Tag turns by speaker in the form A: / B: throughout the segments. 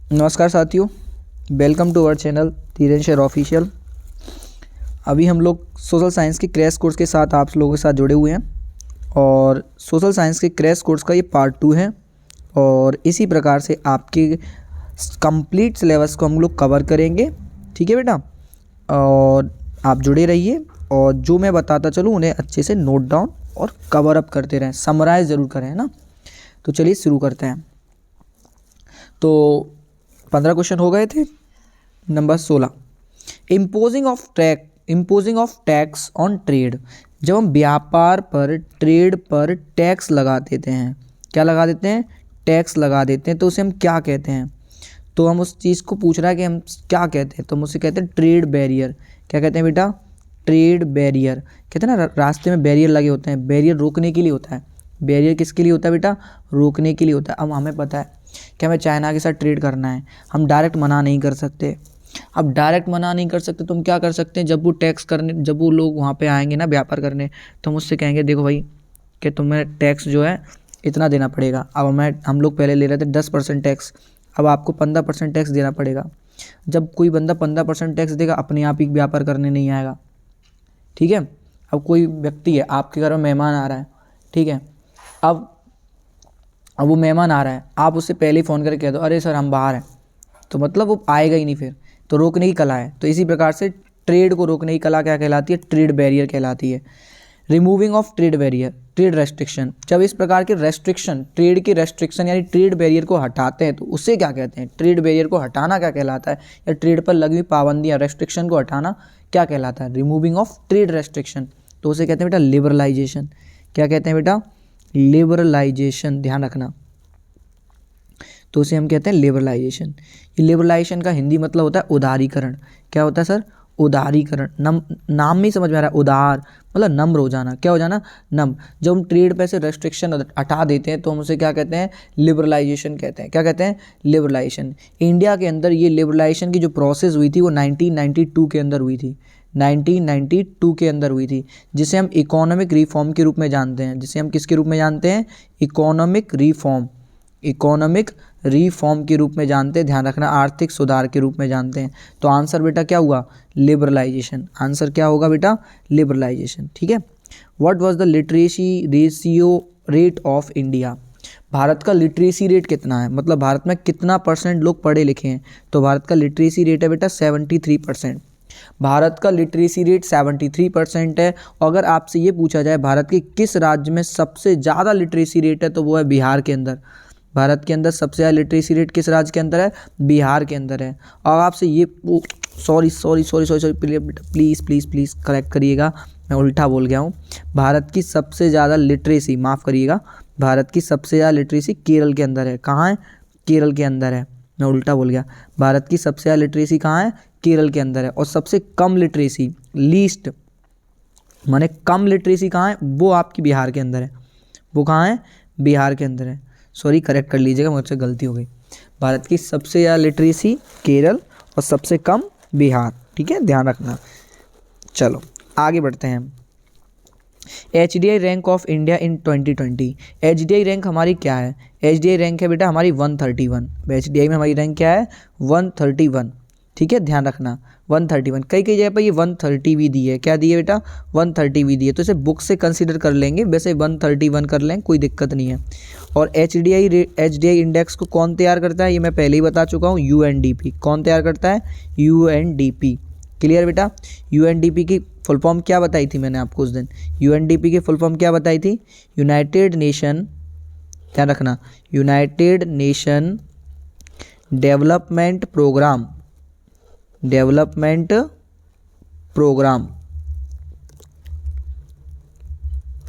A: नमस्कार साथियों, welcome to our channel Dhiren share official. अभी हम लोग सोशल साइंस के क्रैश कोर्स के साथ आप लोगों के साथ जुड़े हुए हैं और सोशल साइंस के क्रैश कोर्स का ये पार्ट 2 है और इसी प्रकार से आपके कंप्लीट सिलेबस को हम लोग कवर करेंगे। ठीक है बेटा, और आप जुड़े रहिए और जो मैं बताता चलूँ उन्हें अच्छे से नोट डाउन और कवर अप करते रहें, समराइज़ ज़रूर करें, है ना। तो चलिए शुरू करते हैं। तो 15 क्वेश्चन हो गए थे। Number 16, imposing of tax on trade. जब हम व्यापार पर, ट्रेड पर टैक्स लगा देते हैं, क्या लगा देते हैं? टैक्स लगा देते हैं, तो उसे हम क्या कहते हैं? तो हम उस चीज़ को पूछ रहा है कि हम क्या कहते हैं, तो हम उसे कहते हैं ट्रेड बैरियर। क्या कहते हैं बेटा? Trade barrier. कहते हैं ना, रास्ते में बैरियर लगे होते हैं, बैरियर रोकने के लिए होता है। बैरियर किसके लिए होता है बेटा? रोकने के लिए होता है। अब हमें पता है कि हमें चाइना के साथ ट्रेड करना है, हम डायरेक्ट मना नहीं कर सकते। अब डायरेक्ट मना नहीं कर सकते तो हम क्या कर सकते हैं? जब वो लोग वहाँ पे आएंगे ना व्यापार करने, तो हम उससे कहेंगे देखो भाई कि तुम्हें टैक्स जो है इतना देना पड़ेगा। अब हम लोग पहले ले रहे थे 10% टैक्स, अब आपको 15% टैक्स देना पड़ेगा। जब कोई बंदा 15% टैक्स देगा, अपने आप ही व्यापार करने नहीं आएगा। ठीक है। अब कोई व्यक्ति है, आपके घर में मेहमान आ रहा है, ठीक है। अब वो मेहमान आ रहा है, आप उससे पहले ही फ़ोन करके कह दो अरे सर हम बाहर हैं, तो मतलब वो आएगा ही नहीं फिर। तो रोकने की कला है। तो इसी प्रकार से ट्रेड को रोकने की कला क्या कहलाती है? ट्रेड बैरियर कहलाती है। Removing of trade barrier, trade restriction. जब इस प्रकार के रेस्ट्रिक्शन, ट्रेड के रेस्ट्रिक्शन यानी ट्रेड बैरियर को हटाते हैं तो उसे क्या कहते हैं? ट्रेड बैरियर को हटाना क्या कहलाता है? या ट्रेड पर लगी हुई पाबंदियाँ, रेस्ट्रिक्शन को हटाना क्या कहलाता है? Removing of trade restriction. तो उसे कहते हैं बेटा लिबरलाइजेशन। क्या कहते हैं बेटा? लिबरलाइजेशन, ध्यान रखना। तो उसे हम कहते हैं लिबरलाइजेशन। ये लिबरलाइजेशन का हिंदी मतलब होता है उदारीकरण। क्या होता है सर? उदारीकरण। नाम में ही समझ में आ रहा है, उदार मतलब नम्र हो जाना। क्या हो जाना? नम्र। जब हम ट्रेड पे से रेस्ट्रिक्शन हटा देते हैं तो हम उसे क्या कहते हैं? लिबरलाइजेशन कहते हैं। क्या कहते हैं? लिबरलाइजेशन। इंडिया के अंदर ये लिबरलाइजेशन की जो प्रोसेस हुई थी वो 1992 के अंदर हुई थी। 1992 के अंदर हुई थी, जिसे हम इकोनॉमिक रिफॉर्म के रूप में जानते हैं। जिसे हम किसके रूप में जानते हैं? Economic reform. इकोनॉमिक रिफॉर्म के रूप में जानते हैं, ध्यान रखना, आर्थिक सुधार के रूप में जानते हैं। तो आंसर बेटा क्या हुआ? लिबरलाइजेशन। आंसर क्या होगा बेटा? लिबरलाइजेशन। ठीक है। What was the literacy ratio rate of India? Bharat का लिटरेसी रेट कितना है, मतलब भारत में कितना % लोग पढ़े लिखे हैं? तो भारत का लिटरेसी रेट है बेटा 73%। भारत का लिटरेसी रेट 73% है। अगर आपसे ये पूछा जाए भारत के किस राज्य में सबसे ज़्यादा लिटरेसी रेट है, तो वो है बिहार के अंदर। भारत के अंदर सबसे ज़्यादा लिटरेसी रेट किस राज्य के अंदर है? बिहार के अंदर है। और आपसे ये सॉरी प्लीज़ करेक्ट करिएगा, मैं उल्टा बोल गया हूँ। भारत की सबसे ज़्यादा लिटरेसी, माफ़ करिएगा, भारत की सबसे ज़्यादा लिटरेसी केरल के अंदर है। कहाँ है? केरल के अंदर है, मैं उल्टा बोल गया। भारत की सबसे ज़्यादा लिटरेसी कहाँ है? केरल के अंदर है। और सबसे कम लिटरेसी, लीस्ट माने कम लिटरेसी कहाँ है? वो आपकी बिहार के अंदर है। वो कहाँ है? बिहार के अंदर है। सॉरी, करेक्ट कर लीजिएगा, मुझसे गलती हो गई। भारत की सबसे ज़्यादा लिटरेसी केरल और सबसे कम बिहार। ठीक है, ध्यान रखना। चलो आगे बढ़ते हैं। HDI rank of India in 2020। HDI rank हमारी क्या है? HDI रैंक है बेटा हमारी 131। HDI में हमारी रैंक क्या है? 131। ठीक है, ध्यान रखना 131। कई जगह पर ये 130 भी दी है। क्या दी है बेटा? 130 भी दी है, तो इसे बुक से कंसीडर कर लेंगे, वैसे 131 कर लें, कोई दिक्कत नहीं है। और HDI इंडेक्स को कौन तैयार करता है? ये मैं पहले ही बता चुका हूँ, UNDP। कौन तैयार करता है? UNDP। क्लियर बेटा? UNDP की फुल फॉर्म क्या बताई थी मैंने आपको उस दिन? UNDP की फुल फॉर्म क्या बताई थी? यूनाइटेड नेशन, ध्यान रखना, United Nation Development Programme. Development programme.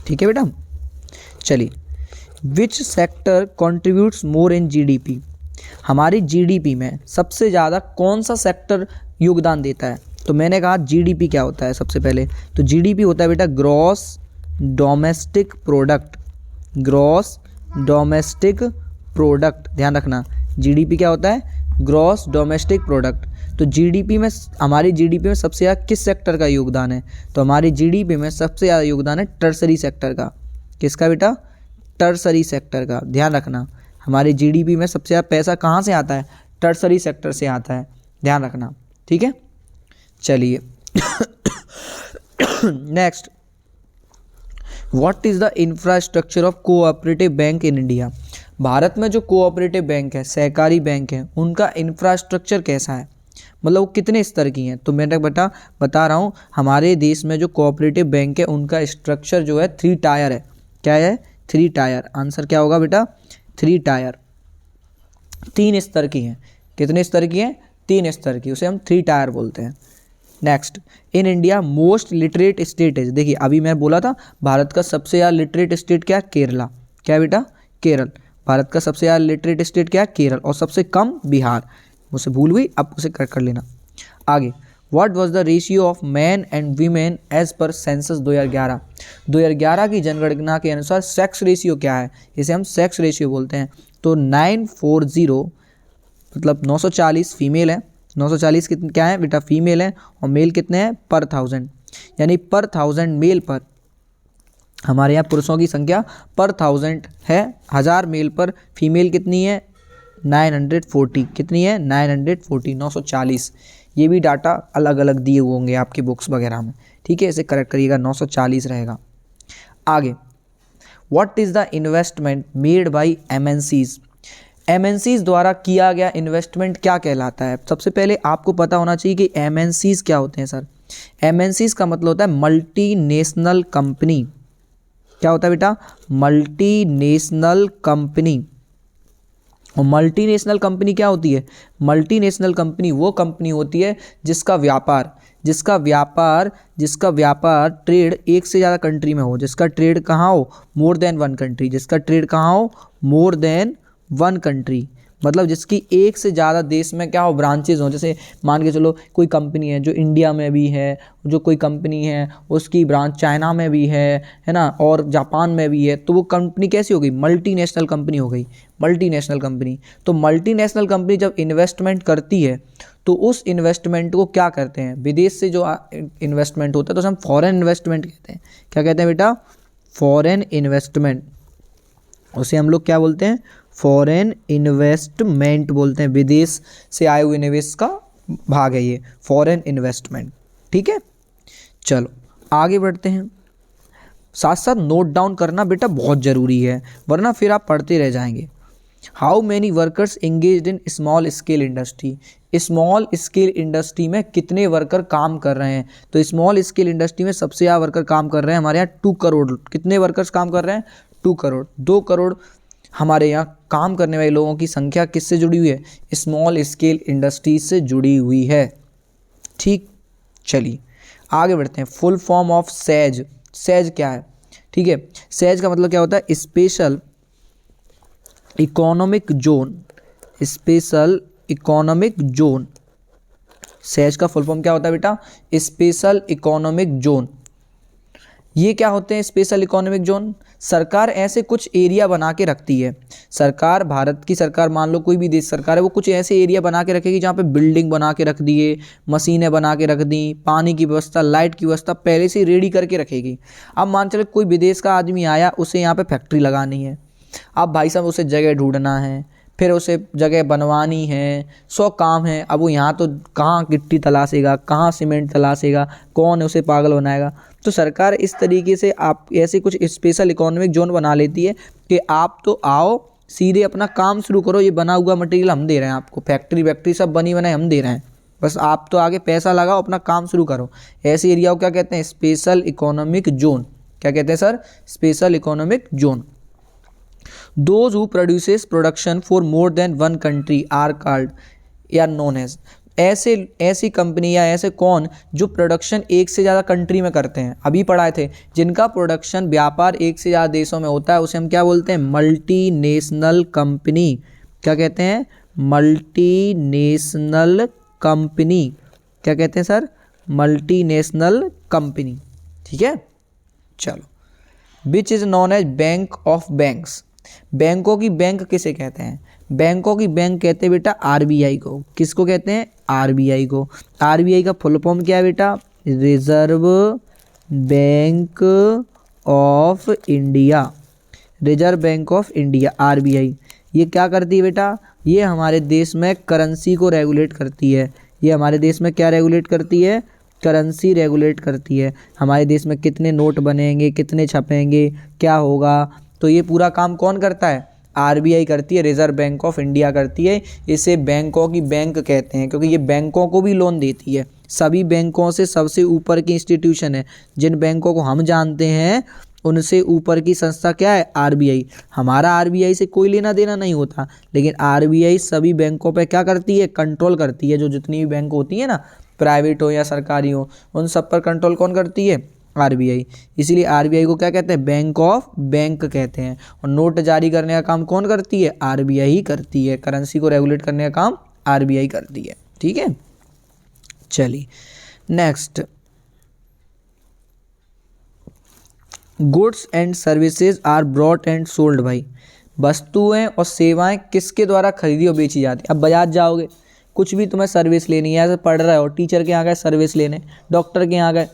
A: ठीक है बेटा। चलिए, which sector contributes more in GDP? हमारी GDP में सबसे ज़्यादा कौन सा सेक्टर योगदान देता है? तो मैंने कहा GDP क्या होता है सबसे पहले, तो GDP होता है बेटा gross domestic product. Gross domestic product, ध्यान रखना, GDP क्या होता है? Gross domestic product. तो GDP में, हमारी GDP में सबसे ज़्यादा किस सेक्टर का योगदान है? तो हमारी GDP में सबसे ज़्यादा योगदान है टर्सरी सेक्टर का। किसका बेटा? टर्सरी सेक्टर का। ध्यान रखना, हमारी GDP में सबसे ज़्यादा पैसा कहाँ से आता है? टर्सरी सेक्टर से आता है, ध्यान रखना, ठीक है। चलिए next, what is the infrastructure of cooperative bank in India. Bharat में जो कोऑपरेटिव बैंक है, सहकारी बैंक है, उनका इंफ्रास्ट्रक्चर कैसा है, मतलब वो कितने स्तर की हैं। तो मैंने बता रहा हूँ, हमारे देश में जो कोऑपरेटिव बैंक है उनका स्ट्रक्चर जो है 3 टायर है। क्या है? 3 टायर। आंसर क्या होगा बेटा? 3 टायर, 3 स्तर की हैं। कितने स्तर की हैं? 3 स्तर की, उसे हम 3 टायर बोलते हैं। Next, in India most literate state है। देखिए अभी मैं बोला था भारत का सबसे ज़्यादा लिटरेट स्टेट क्या है? केरला। क्या है बेटा? केरल। भारत का सबसे ज़्यादा लिटरेट स्टेट क्या है? केरल। और सबसे कम बिहार। मुझसे भूल हुई, अब उसे कर लेना। आगे, what was the ratio of man and women as per census 2011। 2011 की जनगणना के अनुसार सेक्स रेशियो क्या है? इसे हम सेक्स रेशियो बोलते हैं। तो 940 मतलब 940 फीमेल है, 940 कितने क्या है बेटा? फीमेल है। और मेल कितने हैं? पर 1000, यानी पर 1000 मेल पर, हमारे यहाँ पुरुषों की संख्या पर 1000 है, 1000 मेल पर फीमेल कितनी है? 940। कितनी है? 940, 940। ये भी डाटा अलग अलग दिए हुए होंगे आपकी बुक्स वगैरह में, ठीक है, इसे करेक्ट करिएगा, 940 रहेगा। आगे, what is the investment made by MNCs। MNCs द्वारा किया गया इन्वेस्टमेंट क्या कहलाता है? सबसे पहले आपको पता होना चाहिए कि MNCs क्या होते हैं सर। MNCs का मतलब होता है मल्टी नेशनल कंपनी। क्या होता है बेटा? Multi national company. और मल्टीनेशनल कंपनी क्या होती है? मल्टीनेशनल कंपनी वो कंपनी होती है जिसका व्यापार ट्रेड एक से ज़्यादा कंट्री में हो, जिसका ट्रेड कहाँ हो? More than 1 country. जिसका ट्रेड कहाँ हो? मोर देन 1 कंट्री, मतलब जिसकी एक से ज़्यादा देश में क्या हो? ब्रांचेज हो। जैसे मान के चलो कोई कंपनी है जो इंडिया में भी है, जो कोई कंपनी है उसकी ब्रांच चाइना में भी है ना, और जापान में भी है, तो वो कंपनी कैसी हो गई? मल्टीनेशनल कंपनी हो गई, मल्टीनेशनल कंपनी। तो मल्टीनेशनल कंपनी जब इन्वेस्टमेंट करती है तो उस इन्वेस्टमेंट को क्या करते हैं? विदेश से जो इन्वेस्टमेंट होता है तो उसे हम फॉरेन इन्वेस्टमेंट कहते हैं। क्या कहते हैं बेटा? Foreign investment. उसे हम लोग क्या बोलते हैं? फॉरेन इन्वेस्टमेंट बोलते हैं। विदेश से आए हुए निवेश का भाग है ये फॉरेन इन्वेस्टमेंट, ठीक है। चलो आगे बढ़ते हैं। साथ साथ नोट डाउन करना बेटा बहुत ज़रूरी है, वरना फिर आप पढ़ते रह जाएंगे। How many workers engaged in small scale industry. Small scale industry में कितने वर्कर काम कर रहे हैं? तो स्मॉल स्केल इंडस्ट्री में सबसे ज़्यादा वर्कर काम कर रहे हैं हमारे यहाँ 2 करोड़। कितने वर्कर्स काम कर रहे हैं? 2 करोड़। 2 करोड़ हमारे यहाँ काम करने वाले लोगों की संख्या किससे जुड़ी हुई है? स्मॉल स्केल इंडस्ट्रीज से जुड़ी हुई है, ठीक। चलिए आगे बढ़ते हैं। Full form of says. Says क्या है? ठीक है, सेज का मतलब क्या होता है? Special economic zone. Special economic zone. Says का फुल फॉर्म क्या होता है बेटा? Special economic zone. ये क्या होते हैं स्पेशल इकोनॉमिक जोन? सरकार ऐसे कुछ एरिया बना के रखती है। सरकार, भारत की सरकार, मान लो कोई भी देश सरकार है, वो कुछ ऐसे एरिया बना के रखेगी जहाँ पे बिल्डिंग बना के रख दिए, मशीनें बना के रख दी, पानी की व्यवस्था, लाइट की व्यवस्था पहले से रेडी करके रखेगी। अब मान चले कोई विदेश का आदमी आया, उसे यहाँ पे फैक्ट्री लगानी है। अब भाई साहब उसे जगह ढूंढना है, फिर उसे जगह बनवानी है, 100 काम है। अब वो यहाँ तो कहाँ गिट्टी तलाशेगा, कहाँ सीमेंट तलाशेगा, कौन उसे पागल बनाएगा। तो सरकार इस तरीके से आप ऐसे कुछ स्पेशल इकोनॉमिक जोन बना लेती है कि आप तो आओ सीधे अपना काम शुरू करो, ये बना हुआ मटेरियल हम दे रहे हैं आपको, फैक्ट्री वैक्ट्री सब बनी बनाई हम दे रहे हैं, बस आप तो आगे पैसा लगाओ, अपना काम शुरू करो। ऐसे एरिया को क्या कहते हैं? Special economic zone. क्या कहते हैं sir? Special economic zone. Those who produces production for more than 1 country are called या known as। ऐसी कंपनी या ऐसे कौन जो प्रोडक्शन एक से ज़्यादा कंट्री में करते हैं, अभी पढ़ाए थे, जिनका प्रोडक्शन व्यापार एक से ज़्यादा देशों में होता है, उसे हम क्या बोलते हैं? Multi national company. क्या कहते हैं? Multi national company. क्या कहते हैं सर? मल्टी नेशनल कंपनी, ठीक है। चलो, which is known as bank of banks. बैंकों की बैंक किसे कहते हैं? बैंकों की बैंक कहते हैं बेटा RBI को। किसको कहते हैं? RBI को। RBI का फुल फॉर्म क्या है बेटा? Reserve bank of India. Reserve bank of India, RBI। ये क्या करती है बेटा, ये हमारे देश में करेंसी को रेगुलेट करती है। ये हमारे देश में क्या रेगुलेट करती है, करेंसी रेगुलेट करती है। हमारे देश में कितने नोट बनेंगे, कितने छपेंगे, क्या होगा, तो ये पूरा काम कौन करता है, आरबीआई करती है, रिजर्व बैंक ऑफ इंडिया करती है। इसे बैंकों की बैंक कहते हैं क्योंकि ये बैंकों को भी लोन देती है। सभी बैंकों से सबसे ऊपर की इंस्टीट्यूशन है। जिन बैंकों को हम जानते हैं उनसे ऊपर की संस्था क्या है, आरबीआई। हमारा आरबीआई से कोई लेना देना नहीं होता, लेकिन आरबीआई सभी बैंकों पे क्या करती है, कंट्रोल करती है। जो जितनी भी बैंक होती है ना, प्राइवेट हो या सरकारी हो, उन सब पर कंट्रोल कौन करती है, आरबीआई। इसीलिए आरबीआई को क्या कहते हैं, बैंक ऑफ बैंक कहते हैं। और नोट जारी करने का काम कौन करती है, आरबीआई ही करती है। करेंसी को रेगुलेट करने का काम आरबीआई करती है। ठीक है, चलिए next, goods and services are brought and sold. भाई वस्तुएं और सेवाएं किसके द्वारा खरीदी और बेची जाती है। अब बाजार जाओगे, कुछ भी तुम्हें सर्विस लेनी है, ऐसे पढ़ रहे हो, टीचर के यहाँ गए सर्विस लेने, डॉक्टर के यहाँ गए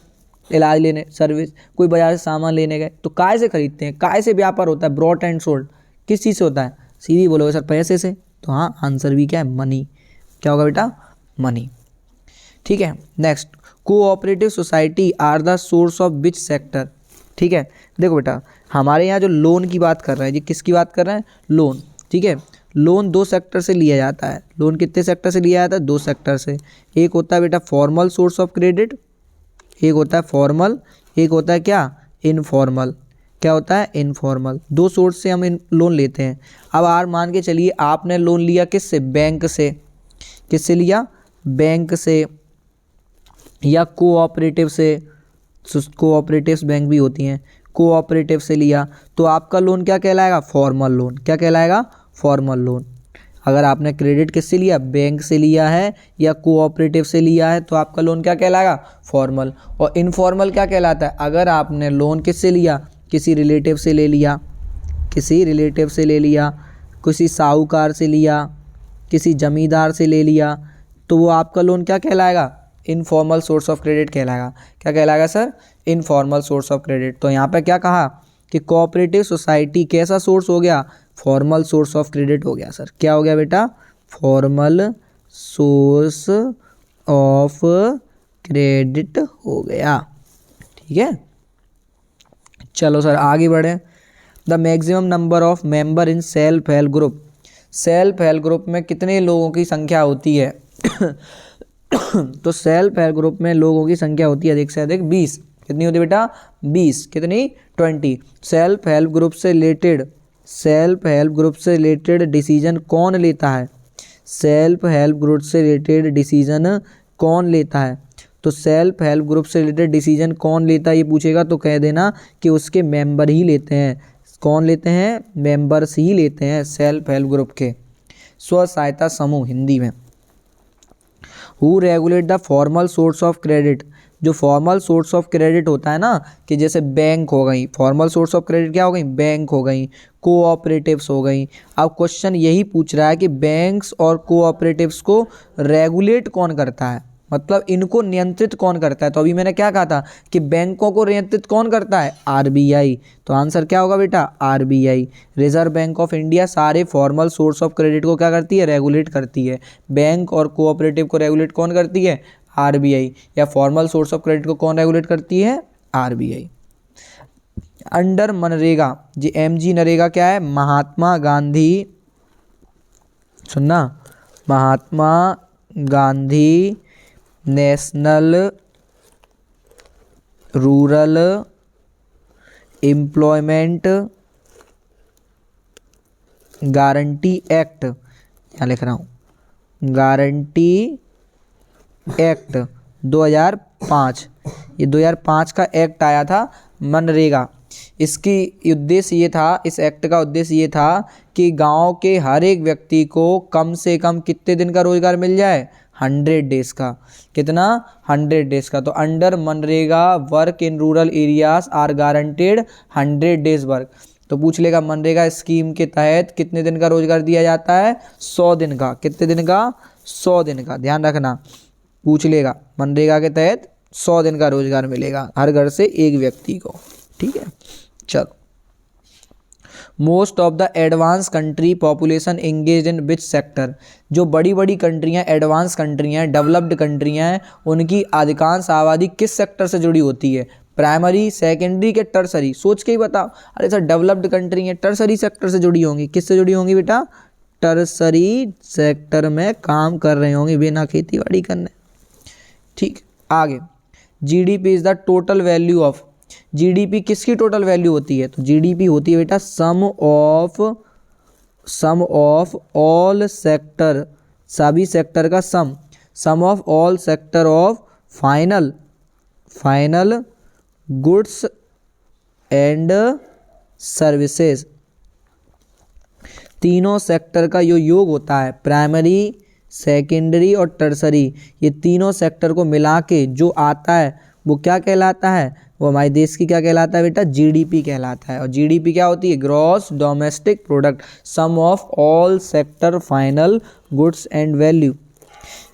A: इलाज लेने सर्विस, कोई बाजार से सामान लेने गए, तो काय से खरीदते हैं, काय से व्यापार होता है, ब्रॉट एंड सोल्ड। किस चीज़ से होता है, सीधी बोलोगे सर पैसे से, तो हाँ आंसर भी क्या है, मनी। क्या होगा बेटा, मनी। ठीक है, next, cooperative society are the source of which sector. ठीक है, देखो बेटा हमारे यहाँ जो लोन की बात कर रहे हैं, जी किसकी बात कर रहे हैं, लोन। ठीक है, लोन दो सेक्टर से लिया जाता है। लोन कितने सेक्टर से लिया जाता है, दो सेक्टर से। एक होता है बेटा फॉर्मल सोर्स ऑफ क्रेडिट, एक होता है फॉर्मल, एक होता है क्या, इनफॉर्मल। क्या होता है, इनफॉर्मल। दो सोर्स से हम लोन लेते हैं। अब आर मान के चलिए आपने लोन लिया किससे, बैंक से। किससे लिया, बैंक से या कोऑपरेटिव से, कोऑपरेटिव्स बैंक भी होती हैं, कोऑपरेटिव से लिया, तो आपका लोन क्या कहलाएगा, फॉर्मल लोन। क्या कहलाएगा, फॉर्मल लोन। अगर आपने क्रेडिट किससे लिया, बैंक से लिया है या कोऑपरेटिव से लिया है, तो आपका लोन क्या कहलाएगा, फॉर्मल। और इनफॉर्मल क्या कहलाता है, अगर आपने लोन किससे लिया, किसी रिलेटिव से ले लिया, किसी रिलेटिव से ले लिया, किसी साहूकार से लिया, किसी जमींदार से ले लिया, तो वो आपका लोन क्या कहलाएगा, इनफॉर्मल सोर्स ऑफ क्रेडिट कहलाएगा। क्या कहलाएगा sir, informal source of credit. तो यहाँ पे क्या कहा कि कोऑपरेटिव सोसाइटी कैसा सोर्स हो गया, फॉर्मल सोर्स ऑफ क्रेडिट हो गया। सर क्या हो गया बेटा, फॉर्मल सोर्स ऑफ क्रेडिट हो गया। ठीक है, चलो सर आगे बढ़े। The maximum number of member in self help group. Self help group में कितने लोगों की संख्या होती है तो सेल्फ हेल्प ग्रुप में लोगों की संख्या होती है अधिक से अधिक 20। कितनी होती है बेटा, 20। कितनी, 20। सेल्फ हेल्प ग्रुप से रिलेटेड, सेल्फ हेल्प ग्रुप से रिलेटेड डिसीजन कौन लेता है, सेल्फ हेल्प ग्रुप से रिलेटेड डिसीजन कौन लेता है। तो सेल्फ हेल्प ग्रुप से रिलेटेड डिसीजन कौन लेता है ये पूछेगा तो कह देना कि उसके मेंबर ही लेते हैं। कौन लेते हैं, मेंबर्स ही लेते हैं सेल्फ हेल्प ग्रुप के। स्व सहायता समूह हिंदी में। Who regulate the formal source of credit. जो फॉर्मल सोर्स ऑफ क्रेडिट होता है ना, कि जैसे बैंक हो गई, फॉर्मल सोर्स ऑफ क्रेडिट क्या हो गई, बैंक हो गई, कोऑपरेटिव्स हो गई। अब क्वेश्चन यही पूछ रहा है कि बैंक्स और कोऑपरेटिव्स को रेगुलेट कौन करता है, मतलब इनको नियंत्रित कौन करता है। तो अभी मैंने क्या कहा था कि बैंकों को नियंत्रित कौन करता है, आरबीआई। तो आंसर क्या होगा बेटा, RBI. Reserve bank of India सारे फॉर्मल सोर्स ऑफ क्रेडिट को क्या करती है, रेगुलेट करती है। बैंक और कोऑपरेटिव को रेगुलेट कौन करती है, आरबीआई। या फॉर्मल सोर्स ऑफ क्रेडिट को कौन रेगुलेट करती है, आरबीआई। अंडर मनरेगा, जी एमजी नरेगा क्या है, महात्मा गांधी, सुनना, Mahatma Gandhi national rural employment guarantee act, यहाँ लिख रहा हूँ, गारंटी एक्ट 2005। ये 2005 का एक्ट आया था मनरेगा। इसकी उद्देश्य ये था, इस एक्ट का उद्देश्य ये था कि गांव के हर एक व्यक्ति को कम से कम कितने दिन का रोजगार मिल जाए, 100 डेज का। कितना, 100 डेज का। तो अंडर मनरेगा work in rural areas are guaranteed 100 days work. तो पूछ लेगा मनरेगा स्कीम के तहत कितने दिन का रोजगार दिया जाता है, 100 दिन का। कितने दिन का, 100 दिन का, ध्यान रखना, पूछ लेगा। मनरेगा के तहत 100 दिन का रोजगार मिलेगा हर घर से एक व्यक्ति को। ठीक है, चलो। Most of the advance country population engage in which sector, जो बड़ी बड़ी कंट्रियाँ एडवांस कंट्रियाँ हैं, डेवलप्ड कंट्रियाँ हैं, उनकी अधिकांश आबादी किस सेक्टर से जुड़ी होती है, प्राइमरी, सेकेंडरी के टर्सरी? सोच के ही बताओ। अरे सर डेवलप्ड कंट्री है, टर्सरी सेक्टर से जुड़ी होंगी। किससे जुड़ी होंगी बेटा? टर्सरी सेक्टर में काम कर रहे होंगे बिना खेती बाड़ी करने। ठीक, आगे GDP is the total value of, GDP किसकी टोटल वैल्यू होती है? तो जीडीपी होती है बेटा सम ऑफ ऑल सेक्टर, सभी सेक्टर का sum of all sector of final goods and services, तीनों सेक्टर का जो योग होता है, प्राइमरी, सेकेंडरी और टर्सरी, ये तीनों सेक्टर को मिला के जो आता है वो क्या कहलाता है? वो हमारे देश की क्या कहलाता है बेटा? जीडीपी कहलाता है। और जीडीपी क्या होती है? Gross domestic product, sum of all sector final goods and value.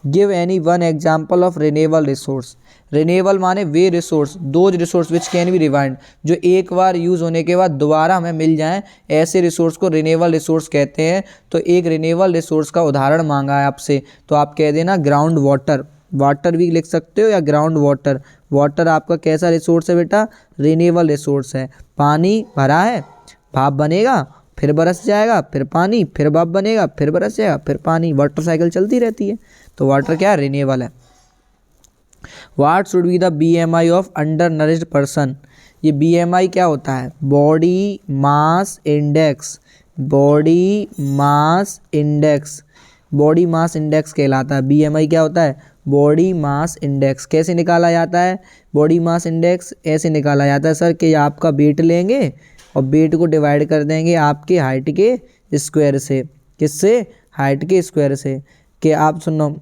A: Give any one example of renewable resource, renewable माने वे resource, those resource which can be rewind, जो एक बार यूज़ होने के बाद दोबारा हमें मिल जाएं, ऐसे रिसोर्स को रिन्यूएबल रिसोर्स कहते हैं। तो एक रिन्यूएबल रिसोर्स का उदाहरण मांगा है आपसे, तो आप कह देना ग्राउंड वाटर, वाटर भी लिख सकते हो या ग्राउंड वाटर। वाटर आपका कैसा रिसोर्स है बेटा? रिन्यूएबल रिसोर्स है। पानी भरा है, भाप बनेगा, फिर बरस जाएगा, फिर पानी, फिर भाप बनेगा, फिर बरस जाएगा, फिर पानी, वाटर साइकिल चलती रहती है। तो वाटर क्या है? रिन्यूएबल है। What should be the BMI of undernourished person? ये BMI क्या होता है? Body mass index, body mass index, body mass index कहलाता है। BMI क्या होता है? Body mass index. कैसे निकाला जाता है बॉडी मास इंडेक्स? ऐसे निकाला जाता है सर कि आपका वेट लेंगे और वेट को डिवाइड कर देंगे आपके हाइट के स्क्वायर से। किससे? हाइट के स्क्वायर से। कि आप सुनो,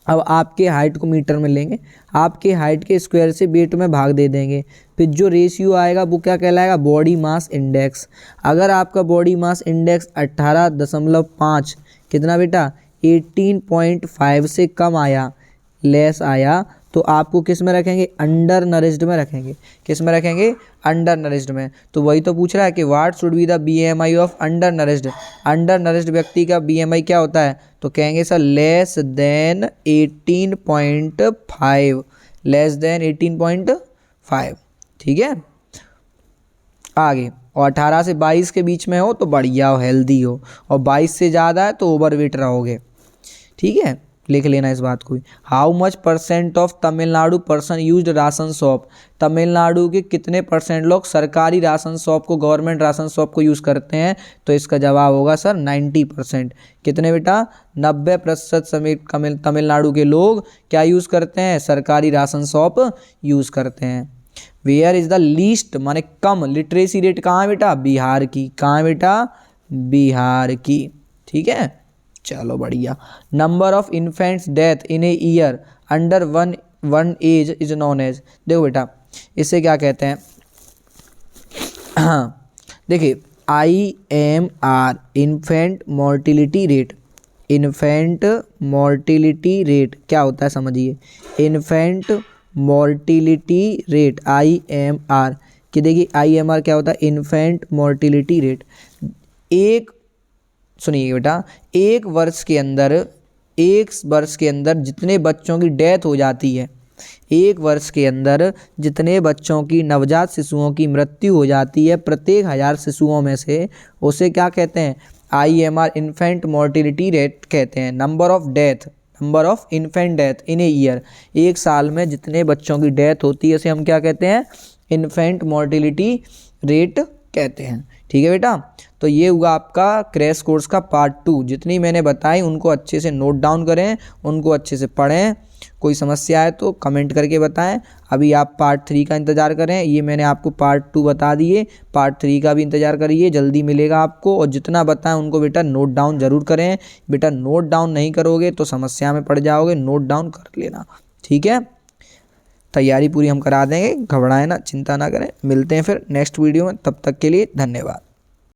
A: अब आपके हाइट को मीटर में लेंगे, आपके हाइट के स्क्वायर से वेट में भाग दे देंगे, फिर जो रेशियो आएगा वो क्या कहलाएगा? Body mass index. अगर आपका बॉडी मास इंडेक्स 18.5 कितना बेटा? 18.5 से कम आया, लेस आया, तो आपको किस में रखेंगे? अंडर नरिश्ड में रखेंगे। किस में रखेंगे? अंडर नरिश्ड में। तो वही तो पूछ रहा है कि what should be the BMI of under nourished. Under nourished व्यक्ति का BMI क्या होता है? तो कहेंगे sir less than 18.5, less than 18.5। ठीक है, आगे। और 18 से 22 के बीच में हो तो बढ़िया हो, हेल्दी हो, और 22 से ज़्यादा है तो ओवरवेट रहोगे। ठीक है, लिख लेना इस बात को। How much % of Tamil Nadu person used ration shop, Tamil Nadu के कितने % लोग सरकारी राशन शॉप को, गवर्नमेंट राशन शॉप को यूज़ करते हैं? तो इसका जवाब होगा सर 90%। कितने बेटा? 90% समेत तमिलनाडु के लोग क्या यूज़ करते हैं? सरकारी राशन शॉप यूज़ करते हैं। वेयर इज़ द लीस्ट माने कम लिटरेसी रेट कहाँ है बेटा? बिहार की। कहाँ है बेटा? बिहार की। ठीक है, चलो बढ़िया। Number of infants death in a year under one age is known as, देखो बेटा इसे क्या कहते हैं? देखिए IMR, infant mortality rate. Infant mortality rate क्या होता है समझिए? इन्फेंट मोर्टिलिटी रेट IMR कि देखिए IMR क्या होता है? Infant mortality rate. एक सुनिए बेटा, एक वर्ष के अंदर जितने बच्चों की डेथ हो जाती है, एक वर्ष के अंदर जितने बच्चों की, नवजात शिशुओं की मृत्यु हो जाती है प्रत्येक 1000 शिशुओं में से, उसे क्या कहते हैं? IMR, इन्फेंट मोर्टिलिटी रेट कहते हैं। Number of death, number of infant death in a year, एक साल में जितने बच्चों की डेथ होती है उसे हम क्या कहते हैं? इन्फेंट मोर्टिलिटी रेट कहते हैं। ठीक है बेटा, तो ये हुआ आपका क्रैश कोर्स का पार्ट 2। जितनी मैंने बताई उनको अच्छे से नोट डाउन करें, उनको अच्छे से पढ़ें। कोई समस्या है तो कमेंट करके बताएं। अभी आप पार्ट 3 का इंतज़ार करें। ये मैंने आपको पार्ट 2 बता दिए, पार्ट 3 का भी इंतज़ार करिए, जल्दी मिलेगा आपको। और जितना बताएं उनको बेटा नोट डाउन ज़रूर करें। बेटा नोट डाउन नहीं करोगे तो समस्या में पड़ जाओगे, नोट डाउन कर लेना। ठीक है, तैयारी पूरी हम करा देंगे, घबराएं ना, चिंता ना करें। मिलते हैं फिर नेक्स्ट वीडियो में, तब तक के लिए धन्यवाद।